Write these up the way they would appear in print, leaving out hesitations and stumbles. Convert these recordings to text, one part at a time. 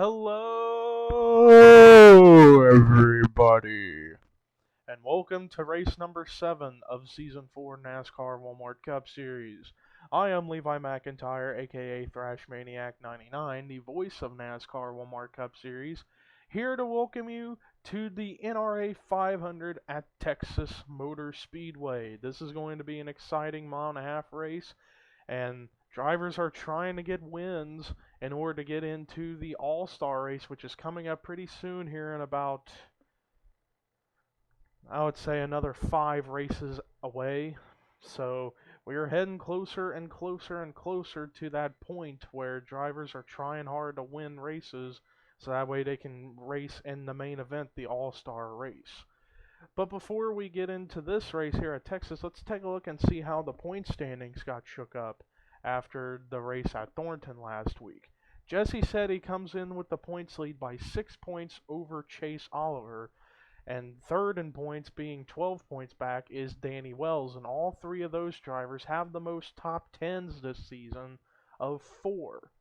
Hello, everybody, and welcome to race number 7 of Season 4 NASCAR Walmart Cup Series. I am Levi McIntyre, aka ThrashManiac99, the voice of NASCAR Walmart Cup Series, here to welcome you to the NRA 500 at Texas Motor Speedway. This is going to be an exciting mile-and-a-half race, and drivers are trying to get wins in order to get into the All-Star race, which is coming up pretty soon here in about, I would say, another 5 races away. So we are heading closer and closer and closer to that point where drivers are trying hard to win races so that way they can race in the main event, the All-Star race. But before we get into this race here at Texas, let's take a look and see how the point standings got shook up after the race at Thornton last week. Jesse said he comes in with the points lead by 6 points over Chase Oliver, and third in points, being 12 points back, is Danny Wells, and all 3 of those drivers have the most top 10s this season of 4.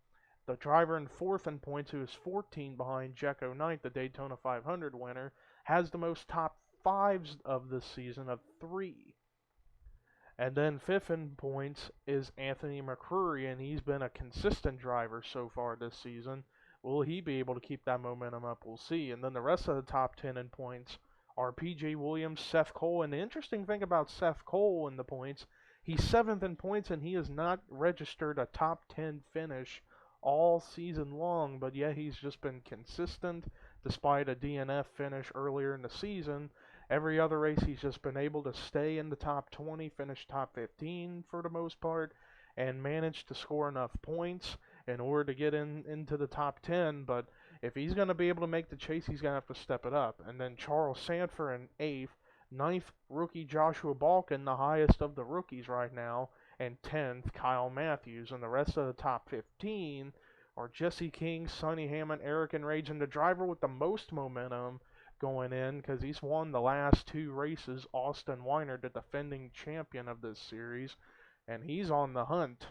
The driver in fourth in points, who is 14 behind Jecko Knight, the Daytona 500 winner, has the most top 5s of this season of 3. And then fifth in points is Anthony McCrory, and he's been a consistent driver so far this season. Will he be able to keep that momentum up? We'll see. And then the rest of the top 10 in points are P.J. Williams, Seth Cole. And the interesting thing about Seth Cole in the points, he's 7th in points, and he has not registered a top 10 finish all season long. But yeah, he's just been consistent despite a DNF finish earlier in the season. Every other race, he's just been able to stay in the top 20, finish top 15 for the most part, and manage to score enough points in order to get into the top 10. But if he's going to be able to make the chase, he's going to have to step it up. And then Charles Sanford in 8th, 9th, rookie Joshua Balkin, the highest of the rookies right now, and 10th, Kyle Matthews. And the rest of the top 15 are Jesse King, Sonny Hammond, Eric Enrage, and the driver with the most momentum going in, because he's won the last 2 races, Austin Weiner, the defending champion of this series, and he's on the hunt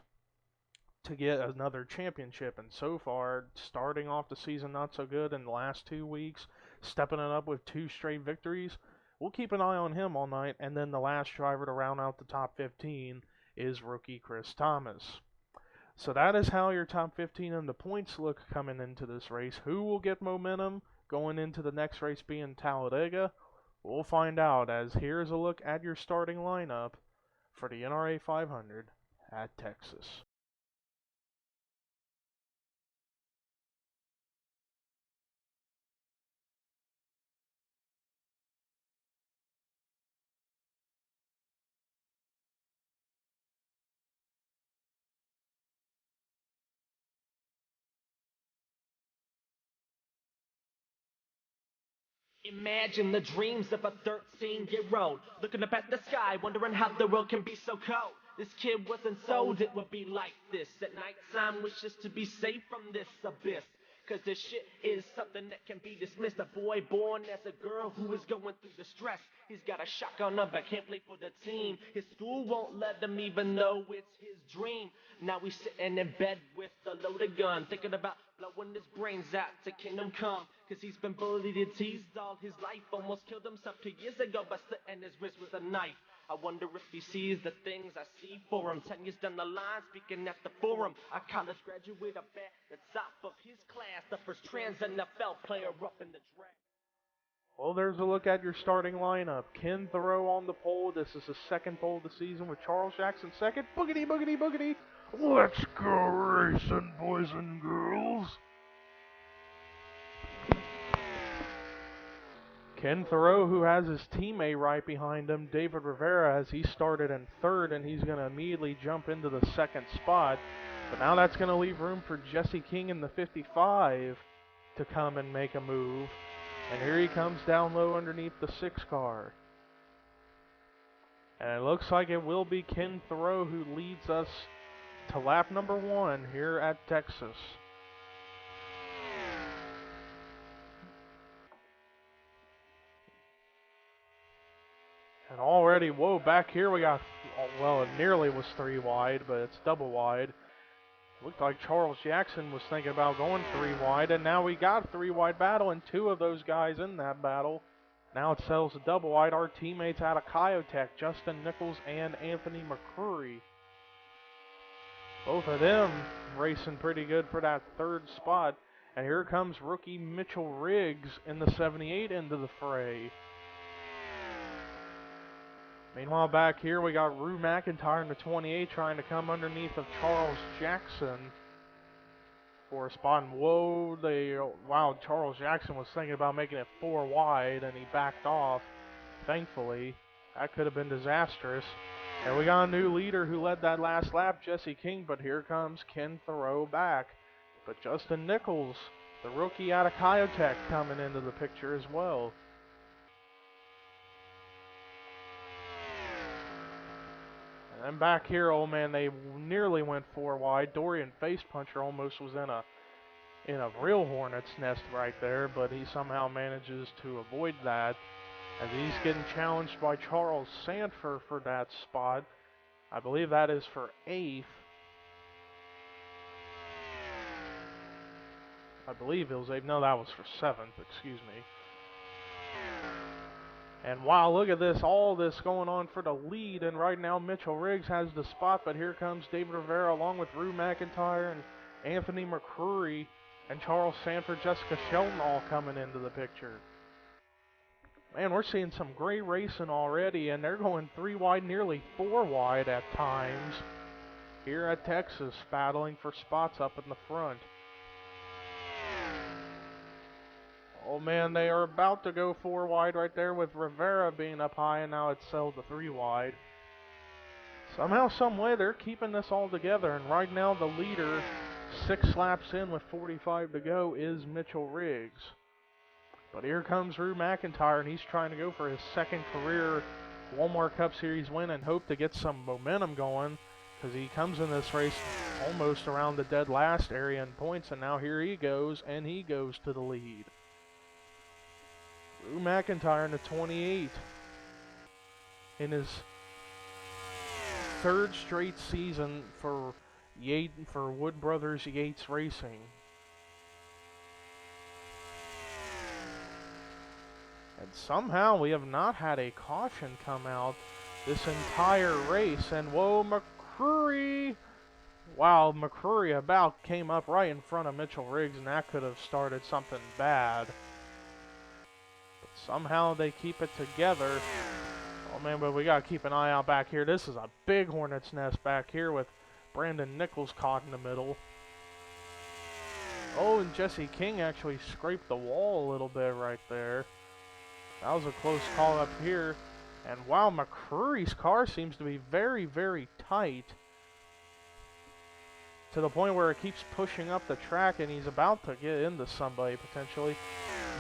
to get another championship. And so far, starting off the season not so good in the last 2 weeks, stepping it up with 2 straight victories. We'll keep an eye on him all night. And then the last driver to round out the top 15 is rookie Chris Thomas. So that is how your top 15 in the points look coming into this race. Who will get momentum going into the next race, being Talladega? We'll find out, as here's a look at your starting lineup for the NRA 500 at Texas. Imagine the dreams of a 13-year-old looking up at the sky, wondering how the world can be so cold. This kid wasn't sold it would be like this. At nighttime, wishes to be safe from this abyss. Cause this shit is something that can be dismissed. A boy born as a girl who is going through the stress. He's got a shotgun up, but can't play for the team. His school won't let him, even though it's his dream. Now he's sitting in bed with a loaded gun, thinking about blowing his brains out to kingdom come. Cause he's been bullied and teased all his life. Almost killed himself 2 years ago by slitting his wrist with a knife. I wonder if he sees the things I see for him. 10 years down the line, speaking at the forum. A college graduate up at the top of his class. The first trans NFL player up in the draft. Well, there's a look at your starting lineup. Ken Thoreau on the pole. This is the second pole of the season with Charles Jackson second. Boogity, boogity, boogity. Let's go racing, boys and girls. Ken Thoreau, who has his teammate right behind him, David Rivera, as he started in third, and he's going to immediately jump into the second spot. But now that's going to leave room for Jesse King in the 55 to come and make a move. And here he comes down low underneath the 6 car. And it looks like it will be Ken Thoreau who leads us to lap number 1 here at Texas. And already, whoa, back here we got, well, it nearly was 3 wide, but it's double wide. Looked like Charles Jackson was thinking about going 3 wide, and now we got a 3 wide battle, and 2 of those guys in that battle. Now it settles a double wide. Our teammates out of Kyotech, Justin Nichols and Anthony McCurry. Both of them racing pretty good for that 3rd spot. And here comes rookie Mitchell Riggs in the 78 into the fray. Meanwhile, back here we got Rue McIntyre in the 28 trying to come underneath of Charles Jackson for a spot. And wow, Charles Jackson was thinking about making it 4 wide and he backed off, thankfully. That could have been disastrous. And we got a new leader who led that last lap, Jesse King, but here comes Ken Thoreau back. But Justin Nichols, the rookie out of Kyotech, coming into the picture as well. And then back here, oh man, they nearly went 4 wide. Dorian Face Puncher almost was in a real hornet's nest right there, but he somehow manages to avoid that as he's getting challenged by Charles Sanford for that spot. I believe that is for 8th. I believe it was 8th. No, that was for 7th, excuse me. And wow, look at this, all this going on for the lead, and right now Mitchell Riggs has the spot, but here comes David Rivera along with Rue McIntyre and Anthony McCurry and Charles Sanford, Jessica Shelton all coming into the picture. Man, we're seeing some great racing already, and they're going 3 wide, nearly 4 wide at times here at Texas, battling for spots up in the front. Oh man, they are about to go 4 wide right there with Rivera being up high, and now it's settled to 3 wide. Somehow, some way, they're keeping this all together, and right now the leader, 6 laps in with 45 to go, is Mitchell Riggs. But here comes Rue McIntyre, and he's trying to go for his 2nd career Walmart Cup Series win and hope to get some momentum going, because he comes in this race almost around the dead last area in points, and now here he goes, and he goes to the lead. Rue McIntyre in the 28 in his 3rd straight season for Wood Brothers Yates Racing. And somehow we have not had a caution come out this entire race. And whoa, McCurry! Wow, McCurry about came up right in front of Mitchell Riggs, and that could have started something bad. But somehow they keep it together. Oh man, but we got to keep an eye out back here. This is a big hornet's nest back here with Brandon Nichols caught in the middle. Oh, and Jesse King actually scraped the wall a little bit right there. That was a close call up here. And wow, McCurry's car seems to be very, very tight, to the point where it keeps pushing up the track, and he's about to get into somebody potentially.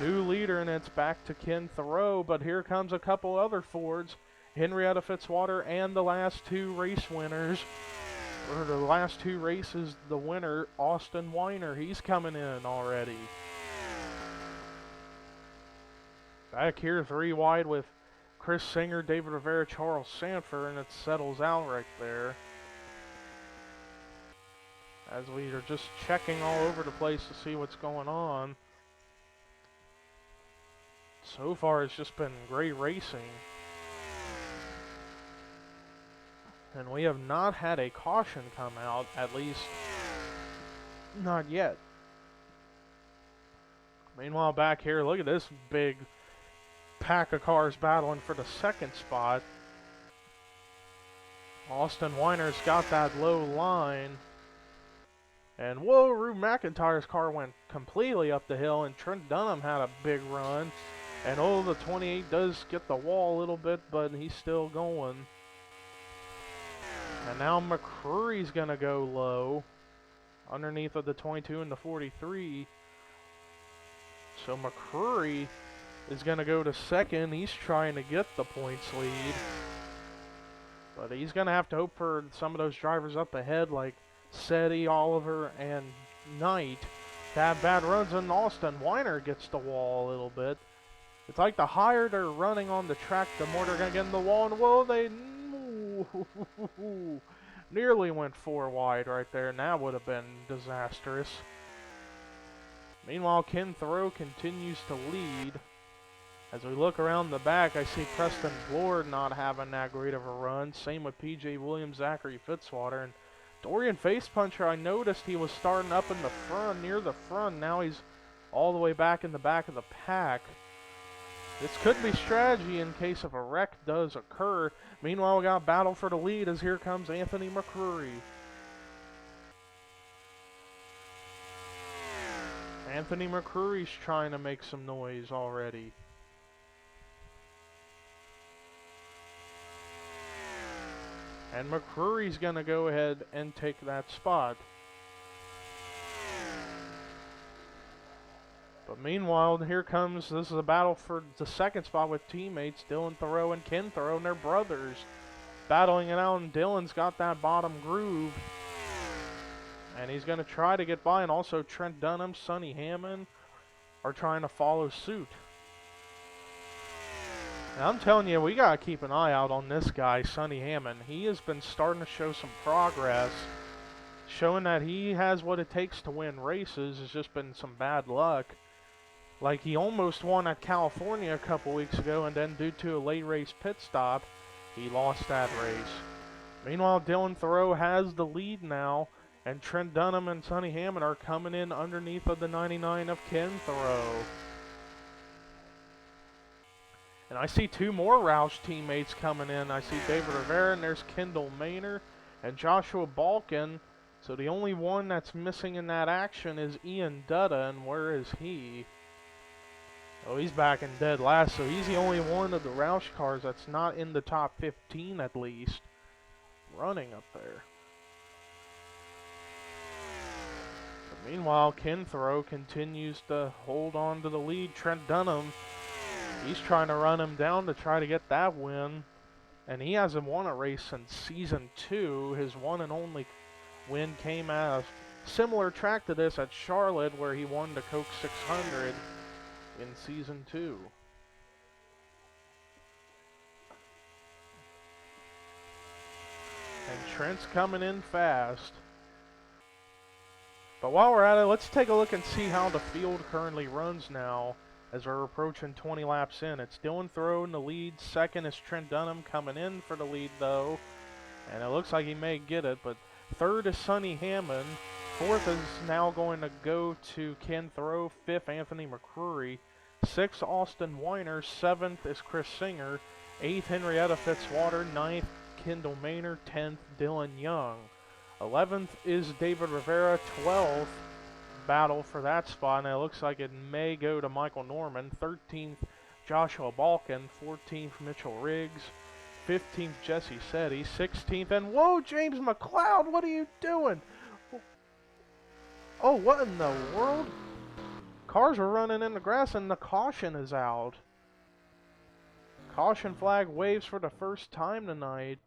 New leader, and it's back to Ken Thoreau, but here comes a couple other Fords. Henrietta Fitzwater and the last 2 race winners, or the last 2 races, the winner, Austin Weiner, he's coming in already. Back here, 3 wide with Chris Singer, David Rivera, Charles Sanford, and it settles out right there. As we are just checking all over the place to see what's going on. So far, it's just been great racing. And we have not had a caution come out, at least not yet. Meanwhile, back here, look at this big pack of cars battling for the 2nd spot. Austin Weiner's got that low line. And whoa, Rue McIntyre's car went completely up the hill, and Trent Dunham had a big run. And oh, the 28 does get the wall a little bit, but he's still going. And now McCurry's going to go low underneath of the 22 and the 43. So McCurry is going to go to 2nd. He's trying to get the points lead. But he's going to have to hope for some of those drivers up ahead like Seti, Oliver, and Knight to have bad runs, and Austin Weiner gets the wall a little bit. It's like the higher they're running on the track, the more they're going to get in the wall. And whoa, Nearly went 4 wide right there, and that would have been disastrous. Meanwhile, Ken Thoreau continues to lead. As we look around the back, I see Preston Blord not having that great of a run. Same with PJ Williams, Zachary Fitzwater, and Dorian Facepuncher. I noticed he was starting up in the front, near the front. Now he's all the way back in the back of the pack. This could be strategy in case if a wreck does occur. Meanwhile, we got battle for the lead as here comes Anthony McCrory. Anthony McCrory's trying to make some noise already. And McCrory's going to go ahead and take that spot. But meanwhile, here comes, this is a battle for the second spot with teammates Dylan Thoreau and Ken Thoreau, and their brothers battling it out, and Dylan's got that bottom groove. And he's going to try to get by, and also Trent Dunham, Sonny Hammond are trying to follow suit. And I'm telling you, we got to keep an eye out on this guy, Sonny Hammond. He has been starting to show some progress, showing that he has what it takes to win races. It's just been some bad luck. Like, he almost won at California a couple weeks ago, and then due to a late race pit stop, he lost that race. Meanwhile, Dylan Thoreau has the lead now, and Trent Dunham and Sonny Hammond are coming in underneath of the 99 of Ken Thoreau. And I see two more Roush teammates coming in. I see David Rivera, and there's Kendall Maynor and Joshua Balkin. So the only one that's missing in that action is Ian Dutta, and where is he? Oh, he's back in dead last, so he's the only one of the Roush cars that's not in the top 15 at least, running up there. But meanwhile, Ken Thoreau continues to hold on to the lead. Trent Dunham, he's trying to run him down to try to get that win, and he hasn't won a race since Season 2. His one and only win came at a similar track to this at Charlotte, where he won the Coke 600 in Season 2. And Trent's coming in fast. But while we're at it, let's take a look and see how the field currently runs now as we're approaching 20 laps in. It's Dylan Thoreau in the lead. Second is Trent Dunham coming in for the lead, though. And it looks like he may get it, but third is Sonny Hammond. Fourth is now going to go to Ken Thoreau. Fifth, Anthony McCrory. Sixth, Austin Weiner. Seventh is Chris Singer. Eighth, Henrietta Fitzwater. Ninth, Kendall Maynor. 10th, Dylan Young. 11th is David Rivera. 12th, battle for that spot, and it looks like it may go to Michael Norman. 13th, Joshua Balkin. 14th, Mitchell Riggs. 15th, Jesse Setti. 16th, and whoa, James McLeod, what are you doing? Oh, what in the world? Cars are running in the grass, and the caution is out. Caution flag waves for the first time tonight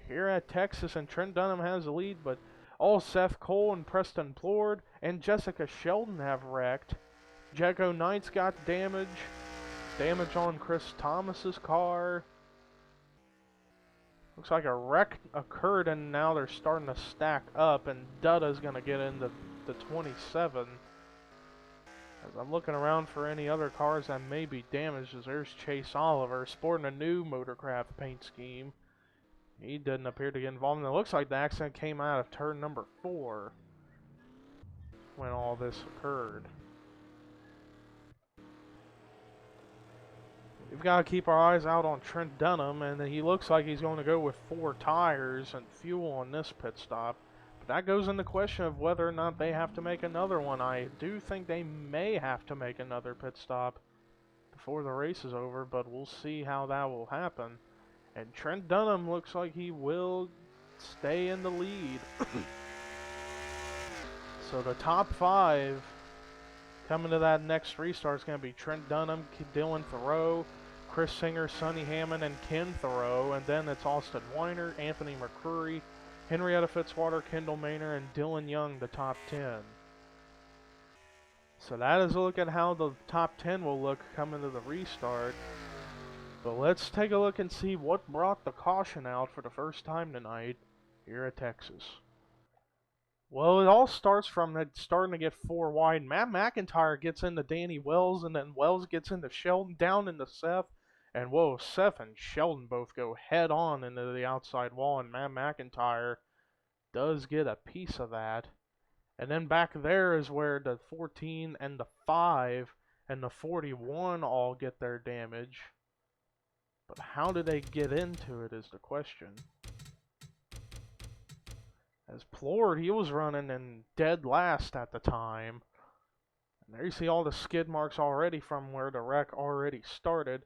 here at Texas, and Trent Dunham has the lead, but Seth Cole and Preston Plord and Jessica Sheldon have wrecked. Jacko Knight's got damage on Chris Thomas's car. Looks like a wreck occurred, and now they're starting to stack up, and Dutta's going to get into the 27. As I'm looking around for any other cars that may be damaged, as there's Chase Oliver sporting a new Motorcraft paint scheme. He didn't appear to get involved, and it looks like the accident came out of turn number 4 when all this occurred. We've got to keep our eyes out on Trent Dunham, and he looks like he's going to go with 4 tires and fuel on this pit stop. But that goes into question of whether or not they have to make another one. I do think they may have to make another pit stop before the race is over, but we'll see how that will happen. And Trent Dunham looks like he will stay in the lead. So the top 5 coming to that next restart is going to be Trent Dunham, Dylan Thoreau, Chris Singer, Sonny Hammond, and Ken Thoreau. And then it's Austin Weiner, Anthony McCrory, Henrietta Fitzwater, Kendall Maynor, and Dylan Young, the top 10. So that is a look at how the top 10 will look coming to the restart. But let's take a look and see what brought the caution out for the first time tonight here at Texas. Well, it all starts from it starting to get four wide. Matt McIntyre gets into Danny Wells, and then Wells gets into Sheldon, down into Seth. And whoa, Seth and Sheldon both go head on into the outside wall, and Matt McIntyre does get a piece of that. And then back there is where the 14 and the 5 and the 41 all get their damage. But how did they get into it is the question. As Plord, he was running in dead last at the time. And there you see all the skid marks already from where the wreck already started.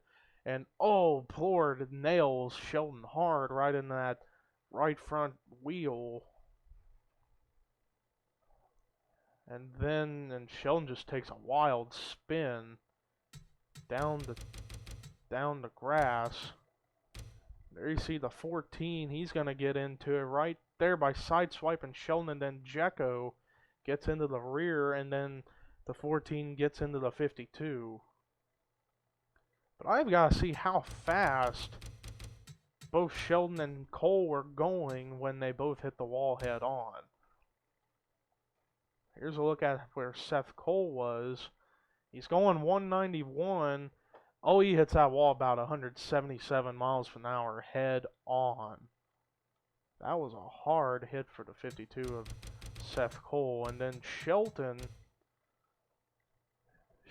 And oh, Plord nails Sheldon hard right in that right front wheel. And Sheldon just takes a wild spin down the grass. There you see the 14. He's going to get into it right there by sideswiping Sheldon, and then Jekko gets into the rear, and then the 14 gets into the 52. But I've got to see how fast both Sheldon and Cole were going when they both hit the wall head on. Here's a look at where Seth Cole was. He's going 191. Oh, he hits that wall about 177 miles an hour head on. That was a hard hit for the 52 of Seth Cole. And then Shelton,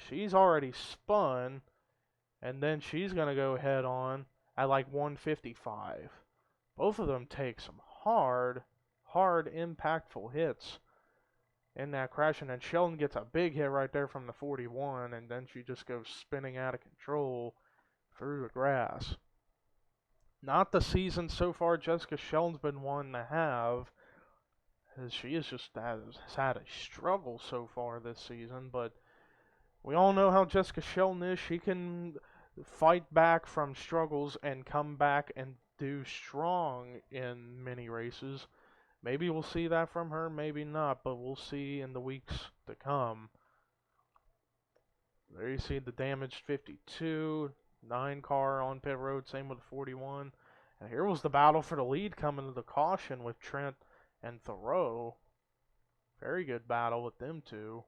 she's already spun, and then she's going to go head on at like 155. Both of them take some hard, impactful hits in that crash, and then Sheldon gets a big hit right there from the 41, and then she just goes spinning out of control through the grass. Not the season so far Jessica Sheldon's been one to have, as she has had a struggle so far this season, but we all know how Jessica Sheldon is. She can fight back from struggles and come back and do strong in many races. Maybe we'll see that from her, maybe not, but we'll see in the weeks to come. There you see the damaged 52, 9 car on pit road, same with the 41. And here was the battle for the lead coming to the caution with Trent and Thoreau. Very good battle with them two.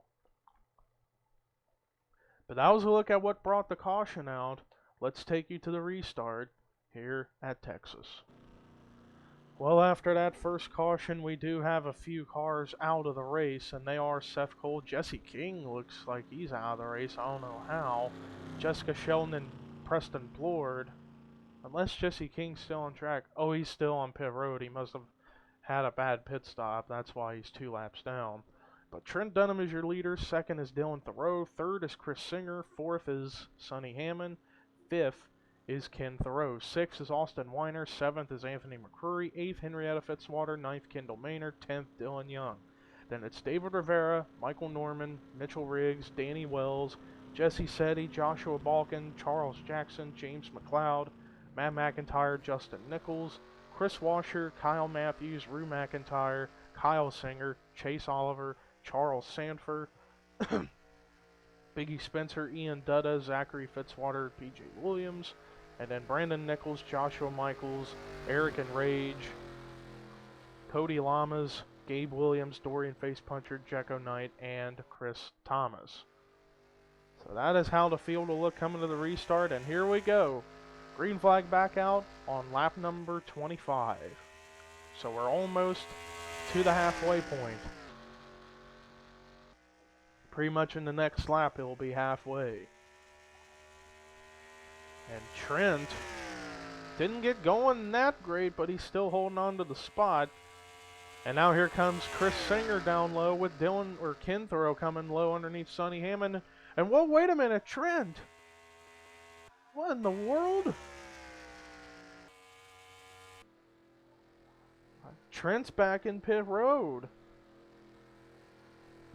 But that was a look at what brought the caution out. Let's take you to the restart here at Texas. Well, after that first caution, we do have a few cars out of the race, and they are Seth Cole. Jesse King looks like he's out of the race. I don't know how. Jessica Sheldon and Preston Plord. Unless Jesse King's still on track. Oh, he's still on pit road. He must have had a bad pit stop. That's why he's 2 laps down. But Trent Dunham is your leader. Second is Dylan Thoreau. Third is Chris Singer. Fourth is Sonny Hammond. Fifth is Ken Thoreau. 6th is Austin Weiner. 7th is Anthony McCrory. 8th, Henrietta Fitzwater. 9th, Kendall Maynard. 10th, Dylan Young. Then it's David Rivera, Michael Norman, Mitchell Riggs, Danny Wells, Jesse Setti, Joshua Balkin, Charles Jackson, James McLeod, Matt McIntyre, Justin Nichols, Chris Washer, Kyle Matthews, Rue McIntyre, Kyle Singer, Chase Oliver, Charles Sanford, Biggie Spencer, Ian Dutta, Zachary Fitzwater, PJ Williams, and then Brandon Nichols, Joshua Michaels, Eric and Rage, Cody Lamas, Gabe Williams, Dorian Facepuncher, Jekko Knight, and Chris Thomas. So that is how the field will look coming to the restart, and here we go. Green flag back out on lap number 25. So we're almost to the halfway point. Pretty much in the next lap it will be halfway. And Trent didn't get going that great, but he's still holding on to the spot. And now here comes Chris Singer down low with Ken Thoreau coming low underneath Sonny Hammond. And whoa, wait a minute, Trent! What in the world? Trent's back in pit road.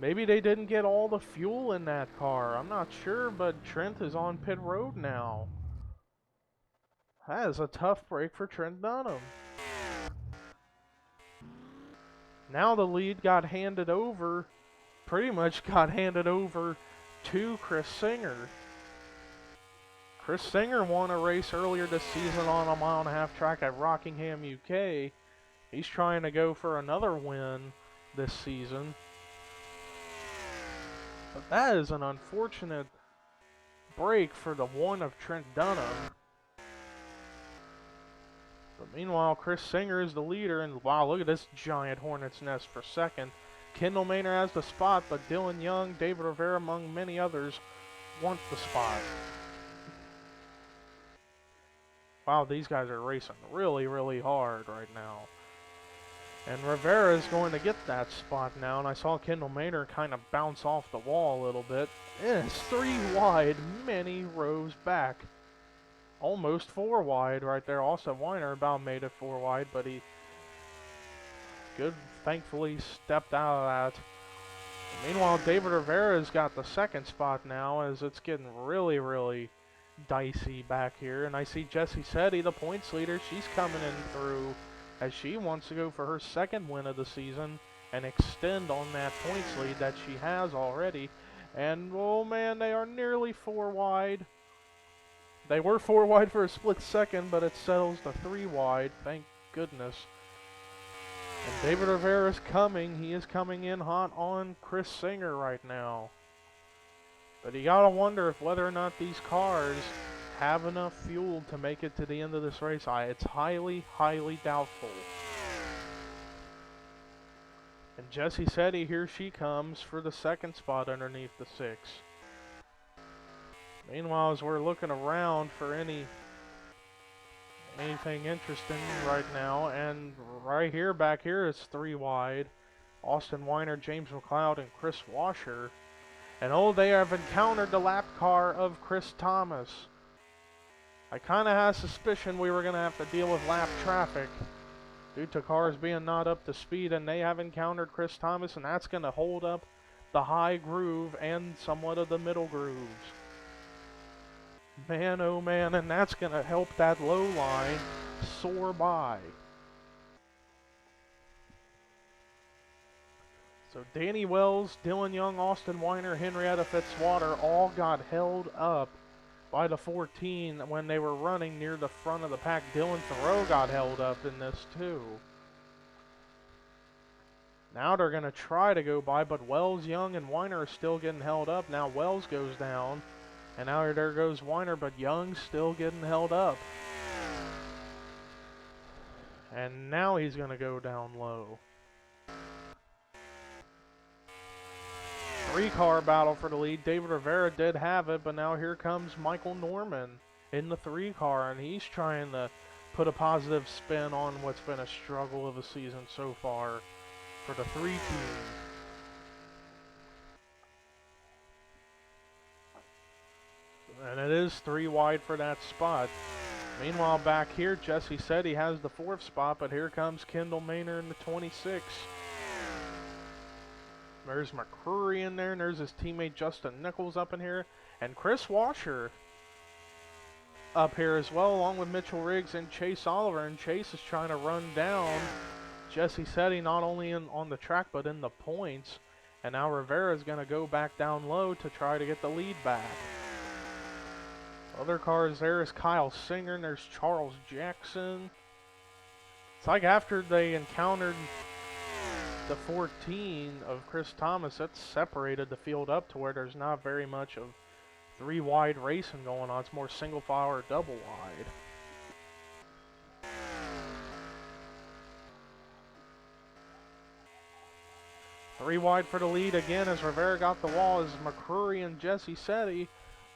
Maybe they didn't get all the fuel in that car. I'm not sure, but Trent is on pit road now. That is a tough break for Trent Dunham. Now the lead got handed over, pretty much got handed over to Chris Singer. Chris Singer won a race earlier this season on a 1.5 mile track at Rockingham, UK. He's trying to go for another win this season. But that is an unfortunate break for the one of Trent Dunham. But meanwhile, Chris Singer is the leader, and wow, look at this giant hornet's nest for second. Kendall Maynard has the spot, but Dylan Young, David Rivera, among many others, want the spot. Wow, these guys are racing really, really hard right now. And Rivera is going to get that spot now, and I saw Kendall Maynard kind of bounce off the wall a little bit. It's 3 wide, many rows back. Almost 4 wide right there. Austin Weiner about made it 4 wide, but he thankfully stepped out of that. Meanwhile, David Rivera's got the second spot now, as it's getting really, really dicey back here. And I see Jessie Setti, the points leader. She's coming in through, as she wants to go for her second win of the season and extend on that points lead that she has already. And oh man, they are nearly 4 wide. They were 4 wide for a split second, but it settles to 3 wide, thank goodness. And David Rivera is coming. He is coming in hot on Chris Singer right now. But you gotta wonder if whether or not these cars have enough fuel to make it to the end of this race. It's highly, highly doubtful. And Jessie Setti, here she comes for the second spot underneath the 6. Meanwhile, as we're looking around for anything interesting right now, and right here, back here, it's 3 wide. Austin Weiner, James McLeod, and Chris Washer. And oh, they have encountered the lap car of Chris Thomas. I kind of had a suspicion we were going to have to deal with lap traffic due to cars being not up to speed, and they have encountered Chris Thomas, and that's going to hold up the high groove and somewhat of the middle grooves. Man, oh man, and that's going to help that low line soar by. So Danny Wells, Dylan Young, Austin Weiner, Henrietta Fitzwater all got held up by the 14 when they were running near the front of the pack. Dylan Thoreau got held up in this too. Now they're going to try to go by, but Wells, Young, and Weiner are still getting held up. Now Wells goes down. And now there goes Weiner, but Young's still getting held up. And now he's going to go down low. 3-car battle for the lead. David Rivera did have it, but now here comes Michael Norman in the 3-car, and he's trying to put a positive spin on what's been a struggle of a season so far for the 3 team. And it is 3 wide for that spot. Meanwhile, back here, Jessie Setti has the 4th spot, but here comes Kendall Maynard in the 26. There's McCrory in there, and there's his teammate Justin Nichols up in here, and Chris Washer up here as well, along with Mitchell Riggs and Chase Oliver. And Chase is trying to run down Jessie Setti not only on the track, but in the points. And now Rivera is going to go back down low to try to get the lead back. Other cars there is Kyle Singer, and there's Charles Jackson. It's like after they encountered the 14 of Chris Thomas, that separated the field up to where there's not very much of 3 wide racing going on. It's more single file or double wide. Three wide for the lead again as Rivera got the wall as McCrory and Jessie Setti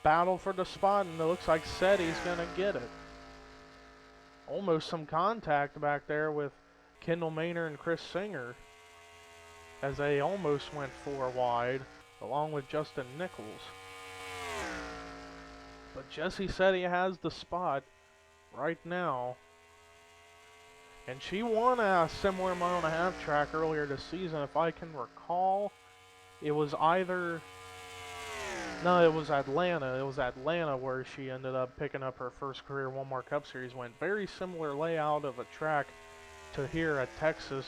battle for the spot, and it looks like Setti's going to get it. Almost some contact back there with Kendall Maynard and Chris Singer as they almost went 4 wide along with Justin Nichols. But Jessie Setti has the spot right now. And she won a similar 1.5 mile track earlier this season, if I can recall. It was either... No, it was Atlanta. It was Atlanta where she ended up picking up her first career Walmart Cup Series win. Very similar layout of a track to here at Texas.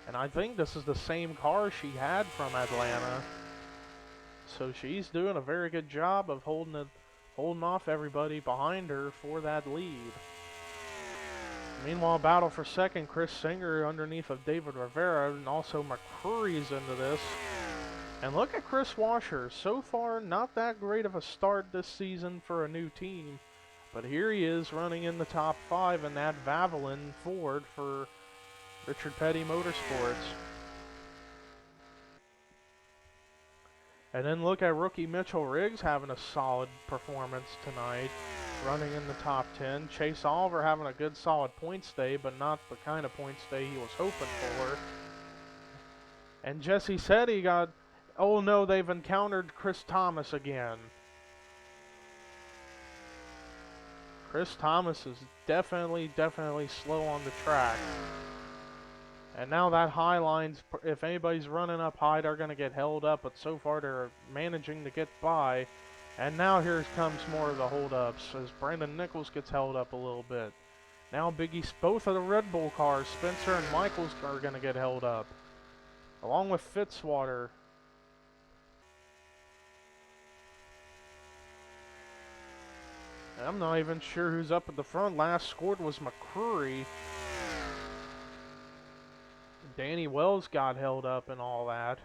And I think this is the same car she had from Atlanta. So she's doing a very good job of holding it holding off everybody behind her for that lead. Meanwhile, battle for second, Chris Singer underneath of David Rivera, and also McCreary's into this. And look at Chris Washer. So far, not that great of a start this season for a new team. But here he is running in the top 5 in that Valvoline Ford for Richard Petty Motorsports. And then look at rookie Mitchell Riggs having a solid performance tonight, running in the top 10. Chase Oliver having a good solid points day, but not the kind of points day he was hoping for. And Jesse said he got, oh no, they've encountered Chris Thomas again. Chris Thomas is definitely slow on the track. And now that high line's, if anybody's running up high, they're going to get held up. But so far, they're managing to get by. And now here comes more of the holdups as Brandon Nichols gets held up a little bit. Now both of the Red Bull cars, Spencer and Michaels, are going to get held up, along with Fitzwater. And I'm not even sure who's up at the front. Last scored was McCreary. Danny Wells got held up and all that.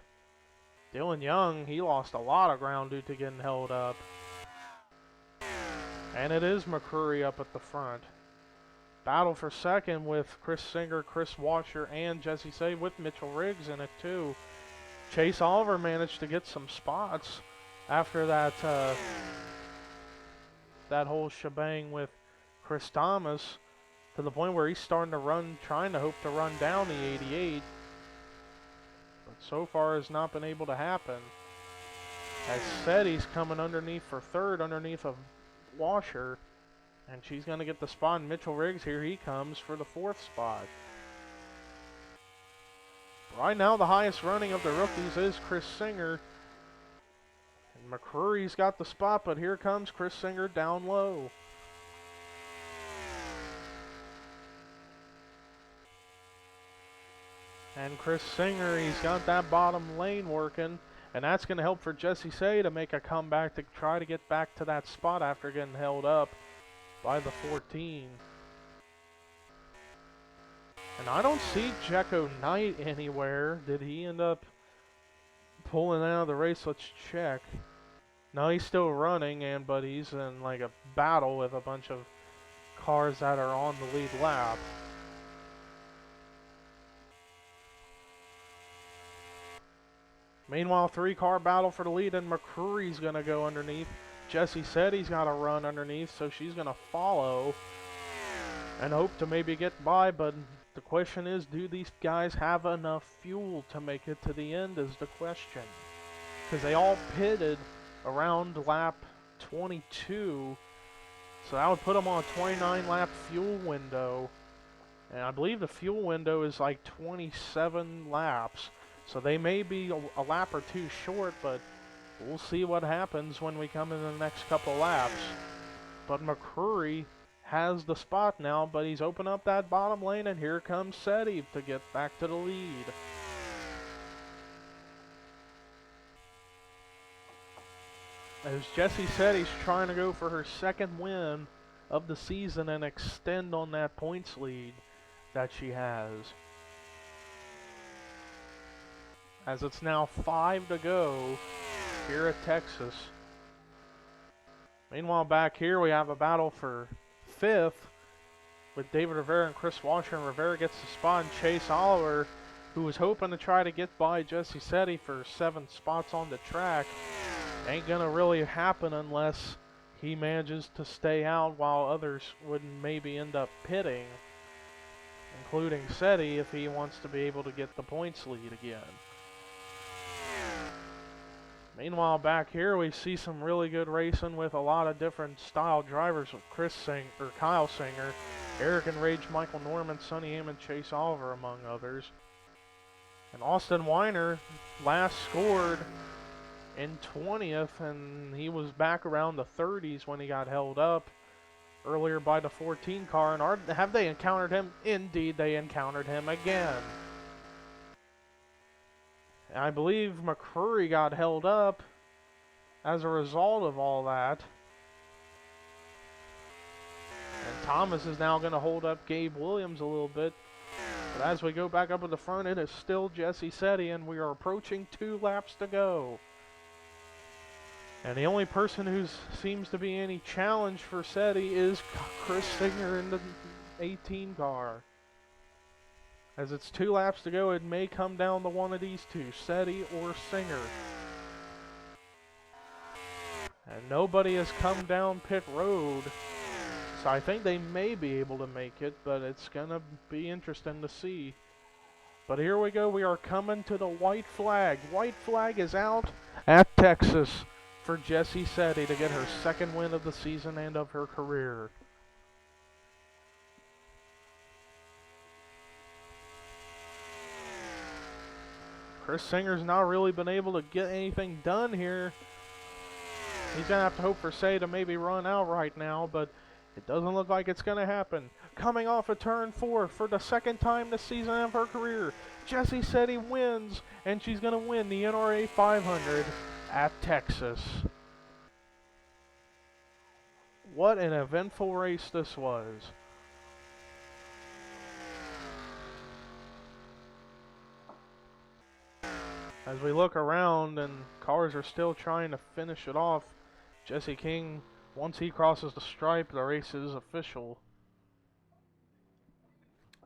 Dylan Young, he lost a lot of ground due to getting held up. And it is McCreary up at the front. Battle for second with Chris Singer, Chris Washer, and Jesse Say with Mitchell Riggs in it too. Chase Oliver managed to get some spots after that that whole shebang with Chris Thomas, to the point where he's starting to run, trying to hope to run down the 88. But so far has not been able to happen. As said, he's coming underneath for third, underneath of Washer. And she's going to get the spot. And Mitchell Riggs, here he comes for the fourth spot. Right now, the highest running of the rookies is Chris Singer. And McCreary's got the spot, but here comes Chris Singer down low. And Chris Singer, he's got that bottom lane working. And that's going to help for Jesse Say to make a comeback to try to get back to that spot after getting held up by the 14. And I don't see Jekko Knight anywhere. Did he end up pulling out of the race? Let's check. No, he's still running, but he's in like a battle with a bunch of cars that are on the lead lap. Meanwhile, 3-car battle for the lead, and McCreary's going to go underneath. Jesse said he's got to run underneath, so she's going to follow and hope to maybe get by. But the question is, do these guys have enough fuel to make it to the end is the question. Because they all pitted around lap 22, so that would put them on a 29-lap fuel window. And I believe the fuel window is like 27 laps. So they may be a lap or two short, but we'll see what happens when we come in the next couple laps. But McCreary has the spot now, but he's opened up that bottom lane, and here comes Seti to get back to the lead. As Jesse said, he's trying to go for her second win of the season and extend on that points lead that she has. As it's now 5 to go here at Texas. Meanwhile, back here we have a battle for 5th with David Rivera and Chris Washer, and Rivera gets the spot, and Chase Oliver, who was hoping to try to get by Jesse Seti for 7 spots on the track, ain't gonna really happen unless he manages to stay out while others would maybe end up pitting, including Seti if he wants to be able to get the points lead again. Meanwhile, back here we see some really good racing with a lot of different style drivers with Kyle Singer, Eric and Rage, Michael Norman, Sonny Hammond, Chase Oliver, among others. And Austin Weiner last scored in 20th, and he was back around the 30s when he got held up earlier by the 14 car. And have they encountered him? Indeed, they encountered him again. I believe McCreary got held up as a result of all that. Thomas is now going to hold up Gabe Williams a little bit. But as we go back up at the front, it is still Jesse Setti, and we are approaching 2 laps to go. And the only person who seems to be any challenge for Setti is Chris Singer in the 18 car. As it's 2 laps to go, it may come down to one of these two, Setti or Singer. And nobody has come down pit road, so I think they may be able to make it, but it's going to be interesting to see. But here we go, we are coming to the white flag. White flag is out at Texas for Jesse Setti to get her 2nd win of the season and of her career. Chris Singer's not really been able to get anything done here. He's going to have to hope for Setti to maybe run out right now, but it doesn't look like it's going to happen. Coming off of turn 4 for the 2nd time this season of her career, Jesse Setti wins, and she's going to win the NRA 500 at Texas. What an eventful race this was. As we look around and cars are still trying to finish it off, Jesse King, once he crosses the stripe, the race is official.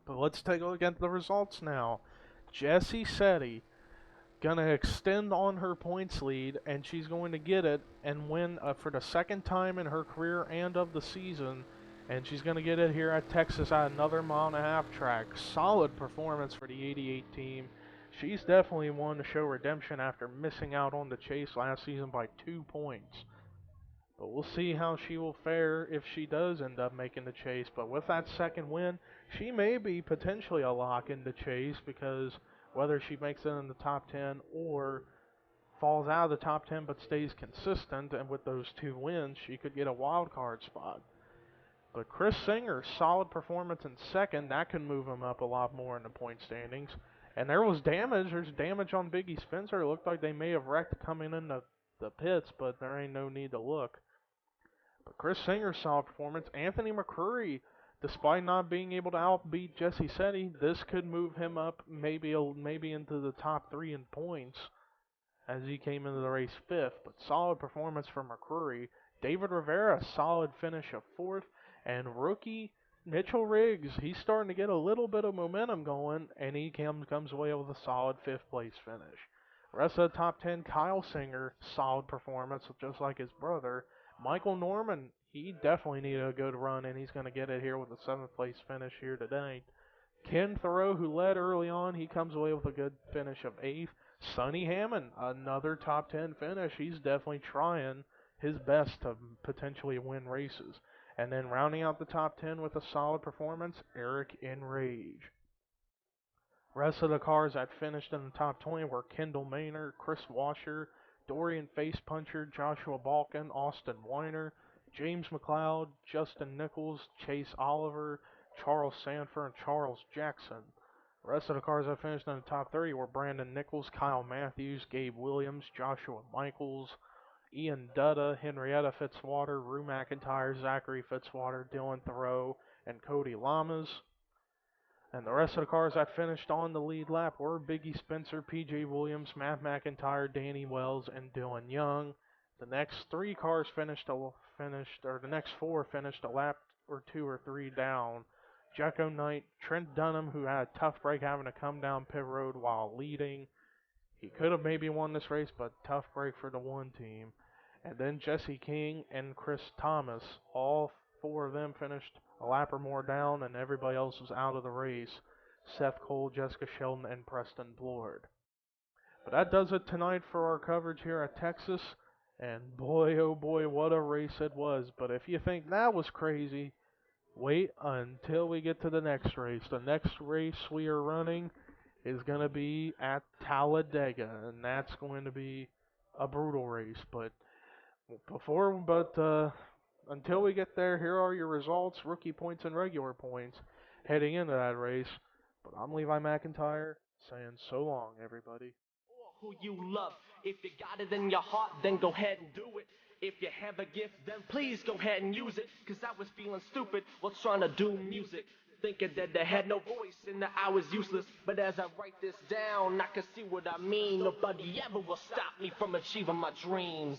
But let's take a look at the results now. Jesse Setti gonna extend on her points lead, and she's going to get it and win for the 2nd time in her career and of the season. And she's gonna get it here at Texas at another 1.5 mile track. Solid performance for the 88 team. She's definitely one to show redemption after missing out on the chase last season by 2 points. But we'll see how she will fare if she does end up making the chase. But with that 2nd win, she may be potentially a lock in the chase, because whether she makes it in the top 10 or falls out of the top 10 but stays consistent, and with those 2 wins, she could get a wild card spot. But Chris Singer, solid performance in 2nd. That can move him up a lot more in the point standings. And there was damage. There's damage on Biggie Spencer. It looked like they may have wrecked coming in the pits, but there ain't no need to look. But Chris Singer's solid performance. Anthony McCurry, despite not being able to outbeat Jesse Setti, this could move him up maybe into the top 3 in points, as he came into the race 5th. But solid performance from McCurry. David Rivera, solid finish of 4th. And rookie Mitchell Riggs, he's starting to get a little bit of momentum going, and he comes away with a solid 5th place finish. Rest of the top 10, Kyle Singer, solid performance, just like his brother. Michael Norman, he definitely needed a good run, and he's going to get it here with a 7th place finish here today. Ken Thoreau, who led early on, he comes away with a good finish of 8th. Sonny Hammond, another top 10 finish. He's definitely trying his best to potentially win races. And then rounding out the top 10 with a solid performance, Eric Enrage. Rest of the cars that finished in the top 20 were Kendall Maynard, Chris Washer, Dorian Facepuncher, Joshua Balkin, Austin Weiner, James McLeod, Justin Nichols, Chase Oliver, Charles Sanford, and Charles Jackson. The rest of the cars that finished in the top 30 were Brandon Nichols, Kyle Matthews, Gabe Williams, Joshua Michaels, Ian Dutta, Henrietta Fitzwater, Rue McIntyre, Zachary Fitzwater, Dylan Thoreau, and Cody Lamas. And the rest of the cars that finished on the lead lap were Biggie Spencer, PJ Williams, Matt McIntyre, Danny Wells, and Dylan Young. The next 3 cars the next 4 finished a lap or 2 or 3 down. Jacko Knight, Trent Dunham, who had a tough break having to come down pit road while leading. He could have maybe won this race, but tough break for the 1 team. And then Jesse King and Chris Thomas, all 4 of them finished a lap or more down, and everybody else was out of the race. Seth Cole, Jessica Sheldon, and Preston Blord. But that does it tonight for our coverage here at Texas. And boy, oh boy, what a race it was. But if you think that was crazy, wait until we get to the next race. The next race we are running is going to be at Talladega, and that's going to be a brutal race. But until we get there, here are your results, rookie points and regular points heading into that race. But I'm Levi McIntyre saying so long, everybody. who you love. If you got it in your heart, then go ahead and do it. If you have a gift, then please go ahead and use it. Cause I was feeling stupid while trying to do music, thinking that I had no voice and that I was useless. But as I write this down, I can see what I mean. Nobody ever will stop me from achieving my dreams.